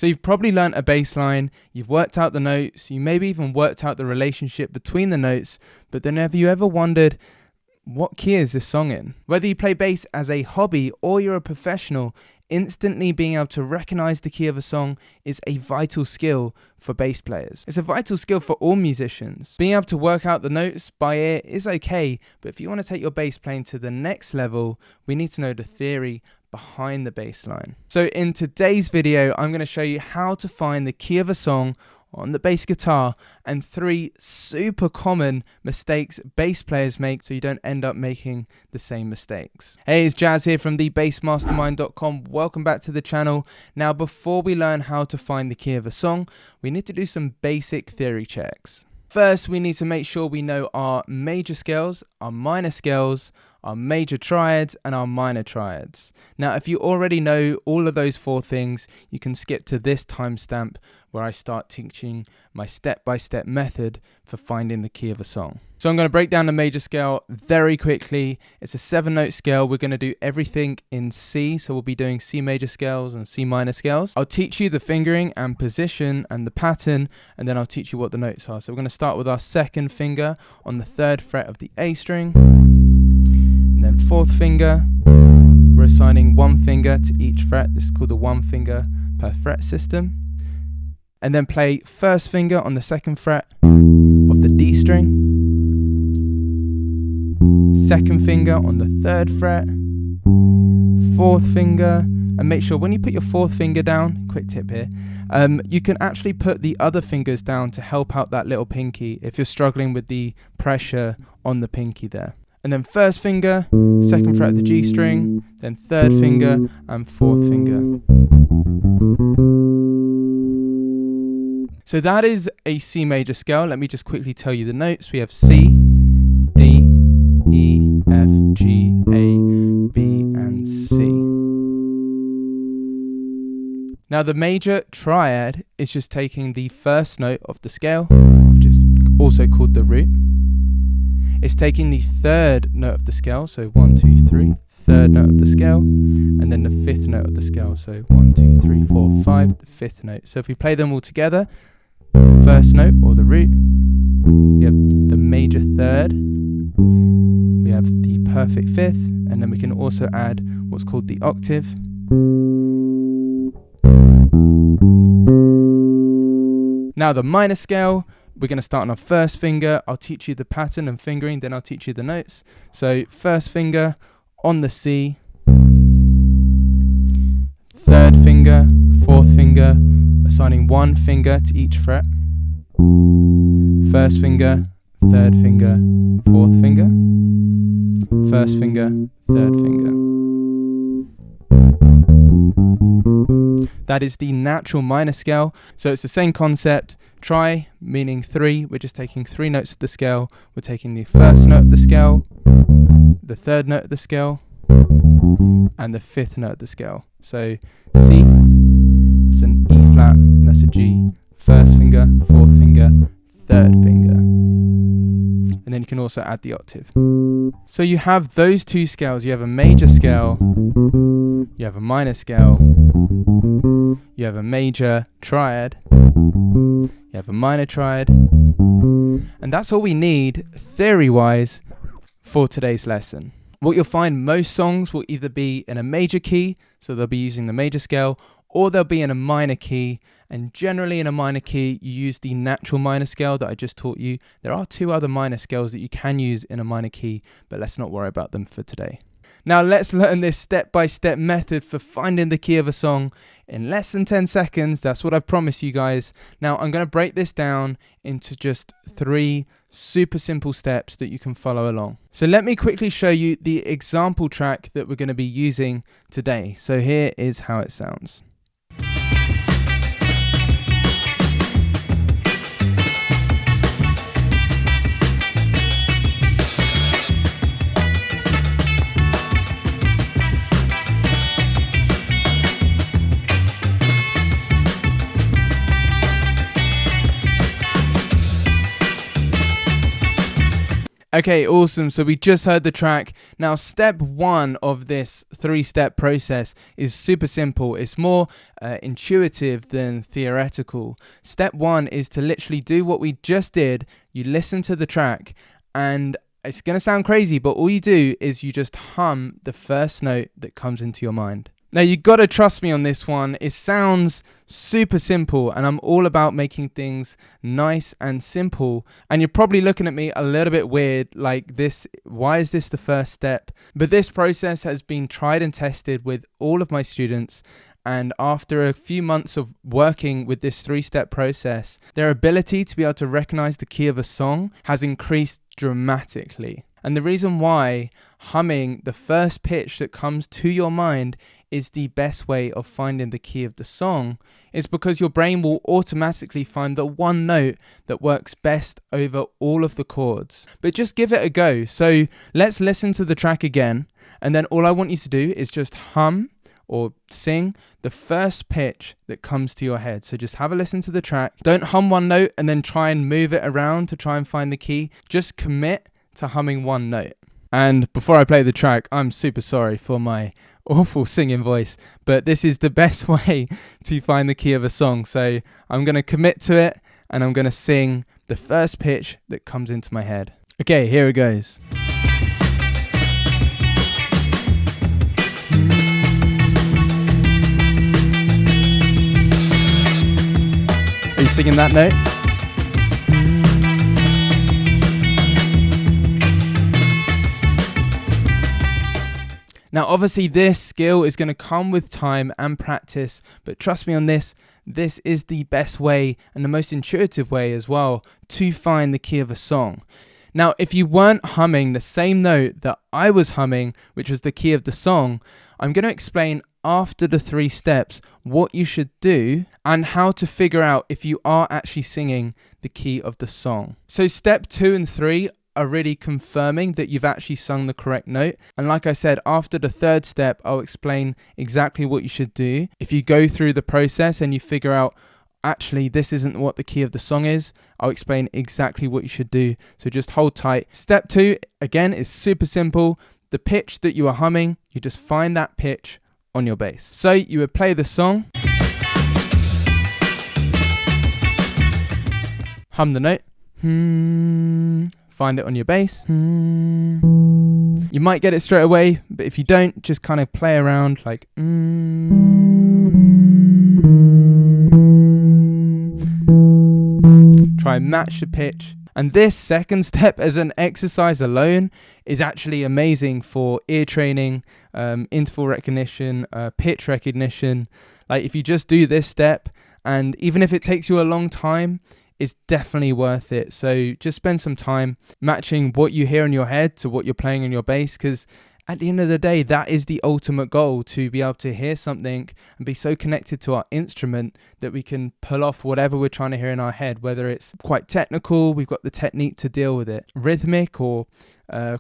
So you've probably learnt a bass line, you've worked out the notes, you maybe even worked out the relationship between the notes, but then have you ever wondered, what key is this song in? Whether you play bass as a hobby or you're a professional, instantly being able to recognize the key of a song is a vital skill for bass players. It's a vital skill for all musicians. Being able to work out the notes by ear is okay, but if you want to take your bass playing to the next level, we need to know the theory behind the bass line. So in today's video, I'm going to show you how to find the key of a song on the bass guitar and 3 super common mistakes bass players make so you don't end up making the same mistakes. Hey, it's Jazz here from thebassmastermind.com. Welcome back to the channel. Now, before we learn how to find the key of a song, we need to do some basic theory checks. First, we need to make sure we know our major scales, our minor scales, our major triads and our minor triads. Now, if you already know all of those 4 things, you can skip to this timestamp where I start teaching my step-by-step method for finding the key of a song. So I'm going to break down the major scale very quickly. It's a 7-note scale. We're going to do everything in C. So we'll be doing C major scales and C minor scales. I'll teach you the fingering and position and the pattern, and then I'll teach you what the notes are. So we're going to start with our 2nd finger on the 3rd fret of the A string. And then 4th finger, we're assigning 1 finger to each fret. This is called the 1 finger per fret system. And then play 1st finger on the 2nd fret of the D string, 2nd finger on the 3rd fret, 4th finger, and make sure when you put your 4th finger down, quick tip here, you can actually put the other fingers down to help out that little pinky if you're struggling with the pressure on the pinky there. And then 1st finger, 2nd fret of the G string, then 3rd finger and 4th finger. So that is a C major scale. Let me just quickly tell you the notes. We have C, D, E, F, G, A, B, and C. Now the major triad is just taking the 1st note of the scale, which is also called the root. It's taking the 3rd note of the scale, so 1, 2, 3, 3rd note of the scale, and then the 5th note of the scale, so 1, 2, 3, 4, 5, the 5th note. So if we play them all together, 1st note or the root, we have the major 3rd, we have the perfect 5th, and then we can also add what's called the octave. Now the minor scale, we're going to start on our 1st finger. I'll teach you the pattern and fingering, then I'll teach you the notes. So 1st finger on the C, 3rd finger, 4th finger, assigning 1 finger to each fret, 1st finger, 3rd finger, 4th finger, 1st finger, 3rd finger. That is the natural minor scale. So it's the same concept. Tri meaning 3. We're just taking 3 notes of the scale. We're taking the 1st note of the scale, the 3rd note of the scale, and the 5th note of the scale. So C, that's an E flat, and that's a G. 1st finger, 4th finger, 3rd finger. And then you can also add the octave. So you have those 2 scales. You have a major scale, you have a minor scale, you have a major triad, you have a minor triad, and that's all we need theory-wise for today's lesson. What you'll find, most songs will either be in a major key, so they'll be using the major scale, or they'll be in a minor key, and generally in a minor key you use the natural minor scale that I just taught you. There are 2 other minor scales that you can use in a minor key, but let's not worry about them for today. Now let's learn this step-by-step method for finding the key of a song in less than 10 seconds. That's what I promised you guys. Now I'm going to break this down into just 3 super simple steps that you can follow along. So let me quickly show you the example track that we're going to be using today. So here is how it sounds. Okay, awesome. So we just heard the track. Now, step 1 of this 3-step process is super simple. It's more intuitive than theoretical. Step 1 is to literally do what we just did. You listen to the track, and it's going to sound crazy, but all you do is you just hum the first note that comes into your mind. Now, you got to trust me on this one. It sounds super simple, and I'm all about making things nice and simple. And you're probably looking at me a little bit weird, like this, why is this the first step? But this process has been tried and tested with all of my students. And after a few months of working with this 3-step process, their ability to be able to recognize the key of a song has increased dramatically. And the reason why humming the first pitch that comes to your mind is the best way of finding the key of the song is because your brain will automatically find the one note that works best over all of the chords. But just give it a go. So let's listen to the track again, and then all I want you to do is just hum or sing the first pitch that comes to your head. So just have a listen to the track. Don't hum one note and then try and move it around to try and find the key. Just commit to humming one note. And before I play the track, I'm super sorry for my awful singing voice, but this is the best way to find the key of a song. So I'm going to commit to it, and I'm going to sing the first pitch that comes into my head. Okay, here it goes. Are you singing that note? Now, obviously, this skill is going to come with time and practice, but trust me on this, this is the best way and the most intuitive way as well to find the key of a song. Now, if you weren't humming the same note that I was humming, which was the key of the song, I'm going to explain after the 3 steps what you should do and how to figure out if you are actually singing the key of the song. So step 2 and 3 are really confirming that you've actually sung the correct note. And like I said, after the 3rd step, I'll explain exactly what you should do. If you go through the process and you figure out, actually, this isn't what the key of the song is, I'll explain exactly what you should do. So just hold tight. Step 2, again, is super simple. The pitch that you are humming, you just find that pitch on your bass. So you would play the song, hum the note, find it on your bass. You might get it straight away, but if you don't, just kind of play around like try and match the pitch. And this 2nd step as an exercise alone is actually amazing for ear training, interval recognition, pitch recognition. Like if you just do this step, and even if it takes you a long time, it's definitely worth it. So just spend some time matching what you hear in your head to what you're playing on your bass, because at the end of the day, that is the ultimate goal, to be able to hear something and be so connected to our instrument that we can pull off whatever we're trying to hear in our head, whether it's quite technical, we've got the technique to deal with it, rhythmic or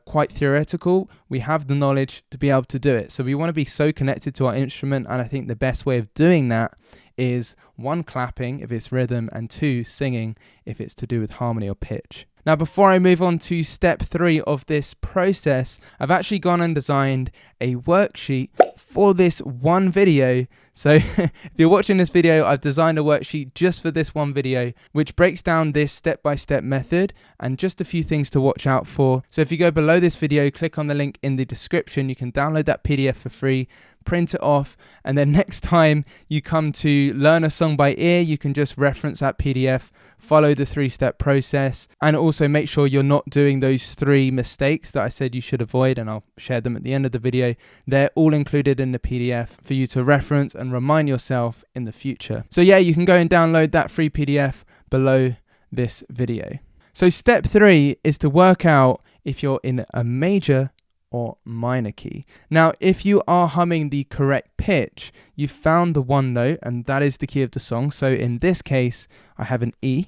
quite theoretical, we have the knowledge to be able to do it. So we want to be so connected to our instrument, and I think the best way of doing that is 1, clapping if it's rhythm, and 2, singing if it's to do with harmony or pitch. Now, before I move on to step 3 of this process, I've actually gone and designed a worksheet for this one video. So if you're watching this video, I've designed a worksheet just for this one video, which breaks down this step-by-step method and just a few things to watch out for. So if you go below this video, click on the link in the description, you can download that PDF for free, print it off, and then next time you come to learn a song by ear, you can just reference that PDF, follow the 3-step process, and also make sure you're not doing those 3 mistakes that I said you should avoid, and I'll share them at the end of the video. They're all included in the PDF for you to reference and remind yourself in the future. So yeah, you can go and download that free PDF below this video. So step 3 is to work out if you're in a major or minor key. Now, if you are humming the correct pitch, you've found the one note, and that is the key of the song. So in this case, I have an E.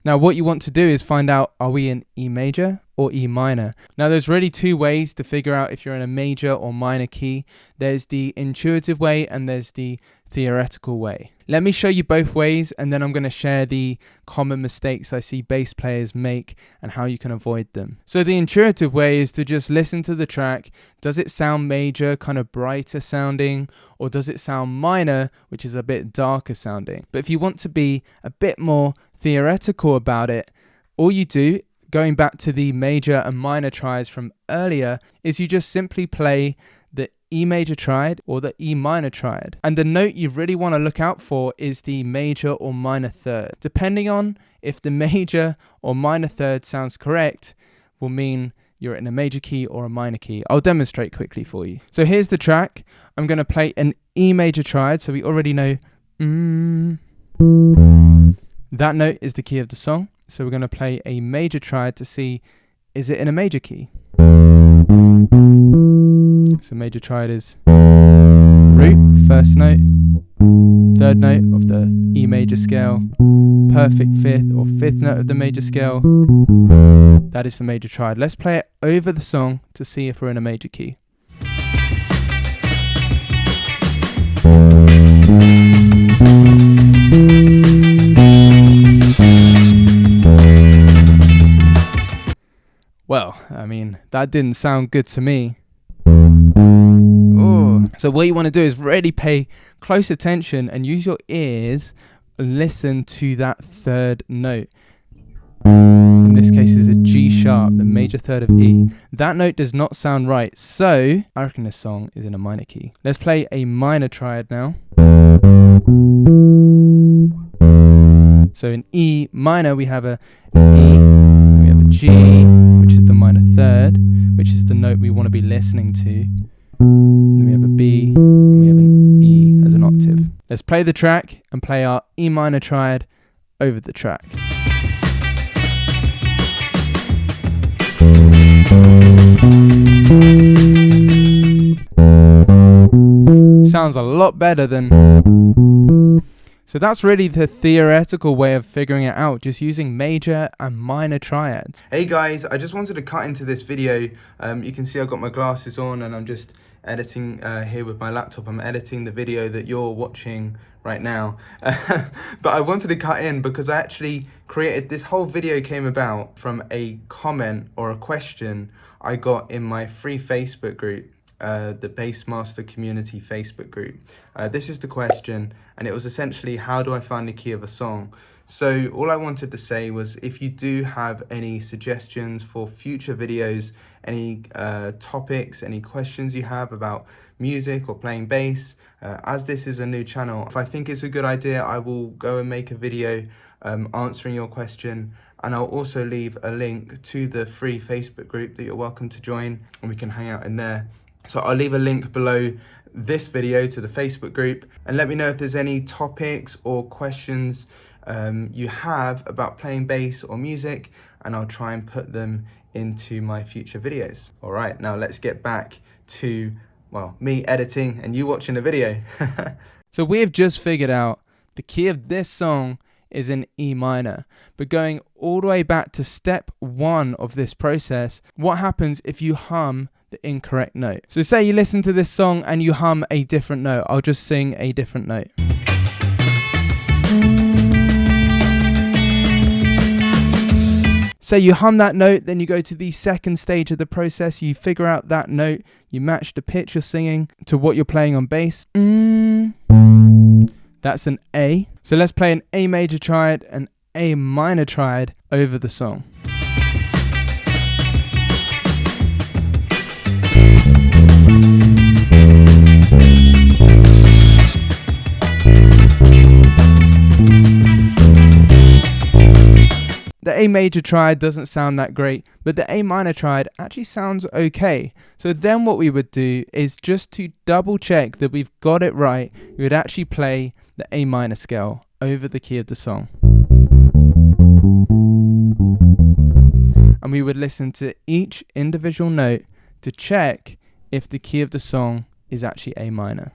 Now what you want to do is find out, are we in E major or E minor? Now there's really two ways to figure out if you're in a major or minor key. There's the intuitive way and there's the theoretical way. Let me show you both ways, and then I'm going to share the common mistakes I see bass players make and how you can avoid them. So the intuitive way is to just listen to the track. Does it sound major, kind of brighter sounding, or does it sound minor, which is a bit darker sounding? But if you want to be a bit more theoretical about it, all you do, going back to the major and minor triads from earlier, is you just simply play the E major triad or the E minor triad. And the note you really want to look out for is the major or minor third. Depending on if the major or minor third sounds correct, will mean you're in a major key or a minor key. I'll demonstrate quickly for you. So here's the track. I'm going to play an E major triad, so we already know that note is the key of the song. So we're going to play a major triad to see, is it in a major key? So major triad is root, first note, third note of the E major scale, perfect fifth or fifth note of the major scale. That is the major triad. Let's play it over the song to see if we're in a major key. Well, I mean, that didn't sound good to me. So what you want to do is really pay close attention and use your ears and listen to that third note. In this case is a G sharp, the major third of E. That note does not sound right, so I reckon this song is in a minor key. Let's play a minor triad now. So in E minor we have a E, we have a G, which is the minor third, which is the note we want to be listening to. Then we have a B, and we have an E as an octave. Let's play the track and play our E minor triad over the track. Sounds a lot better than... So that's really the theoretical way of figuring it out, just using major and minor triads. Hey guys, I just wanted to cut into this video. You can see I've got my glasses on and I'm just editing here with my laptop. I'm editing the video that you're watching right now. But I wanted to cut in because I actually created, this whole video came about from a comment or a question I got in my free Facebook group. The Bassmaster Community Facebook group. This is the question, and it was essentially, how do I find the key of a song? So all I wanted to say was, if you do have any suggestions for future videos, any topics, any questions you have about music or playing bass, as this is a new channel, if I think it's a good idea, I will go and make a video answering your question. And I'll also leave a link to the free Facebook group that you're welcome to join, and we can hang out in there. So I'll leave a link below this video to the Facebook group, and let me know if there's any topics or questions you have about playing bass or music, and I'll try and put them into my future videos. All right, now let's get back to, well, me editing and you watching the video. So we have just figured out the key of this song is in E minor, but going all the way back to step 1 of this process, what happens if you hum the incorrect note? So say you listen to this song and you hum a different note. I'll just sing a different note. So you hum that note, then you go to the second stage of the process, you figure out that note, you match the pitch you're singing to what you're playing on bass. That's an A. So let's play an A major triad and A minor triad over the song. The A major triad doesn't sound that great, but the A minor triad actually sounds okay. So then what we would do is, just to double check that we've got it right, we would actually play the A minor scale over the key of the song. And we would listen to each individual note to check if the key of the song is actually A minor.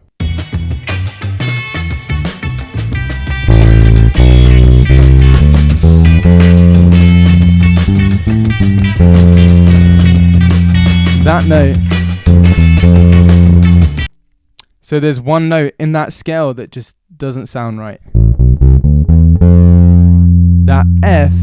that note. So there's one note in that scale that just doesn't sound right. That F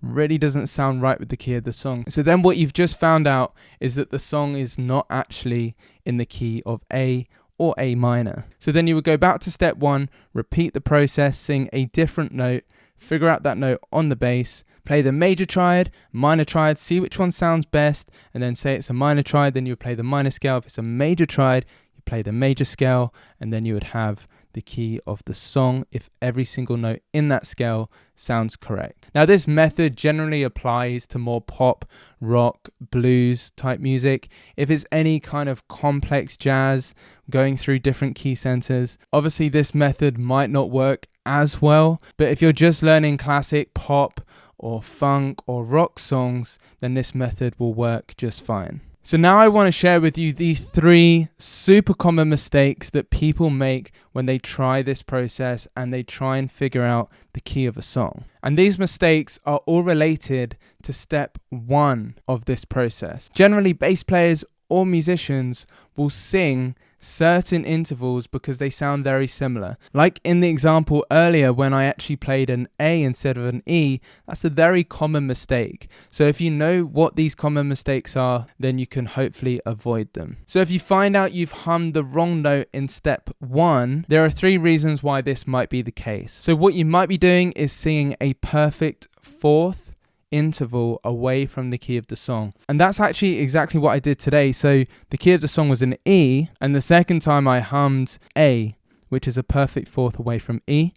really doesn't sound right with the key of the song. So then what you've just found out is that the song is not actually in the key of A or A minor. So then you would go back to step 1, repeat the process, sing a different note, figure out that note on the bass, play the major triad, minor triad, see which one sounds best, and then say it's a minor triad, then you would play the minor scale. If it's a major triad, you play the major scale, and then you would have the key of the song if every single note in that scale sounds correct. Now this method generally applies to more pop, rock, blues type music. If it's any kind of complex jazz going through different key centers, obviously this method might not work as well, but if you're just learning classic pop or funk or rock songs, then this method will work just fine. So now I want to share with you the 3 super common mistakes that people make when they try this process and they try and figure out the key of a song. And these mistakes are all related to step 1 of this process. Generally, bass players or musicians will sing certain intervals because they sound very similar. Like in the example earlier when I actually played an A instead of an E, that's a very common mistake. So if you know what these common mistakes are, then you can hopefully avoid them. So if you find out you've hummed the wrong note in step 1, there are 3 reasons why this might be the case. So what you might be doing is singing a perfect 4th interval away from the key of the song, and that's actually exactly what I did today. So the key of the song was an E, and the second time I hummed A, which is a perfect 4th away from E.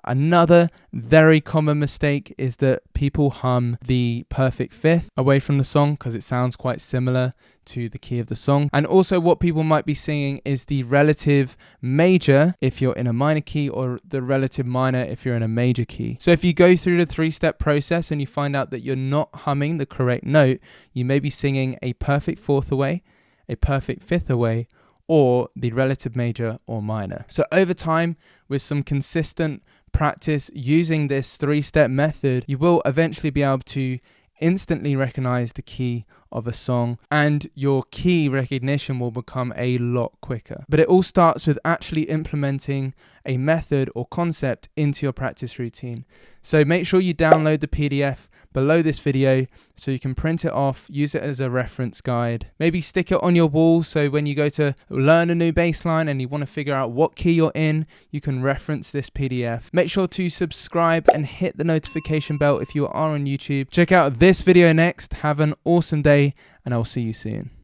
Another very common mistake is that people hum the perfect 5th away from the song because it sounds quite similar to the key of the song. And also what people might be singing is the relative major if you're in a minor key, or the relative minor if you're in a major key. So if you go through the 3-step process and you find out that you're not humming the correct note, you may be singing a perfect 4th away, a perfect 5th away, or the relative major or minor. So over time, with some consistent practice using this 3-step method, you will eventually be able to instantly recognize the key of a song, and your key recognition will become a lot quicker. But it all starts with actually implementing a method or concept into your practice routine. So make sure you download the PDF below this video so you can print it off, use it as a reference guide. Maybe stick it on your wall so when you go to learn a new bass line and you want to figure out what key you're in, you can reference this PDF. Make sure to subscribe and hit the notification bell if you are on YouTube. Check out this video next. Have an awesome day, and I'll see you soon.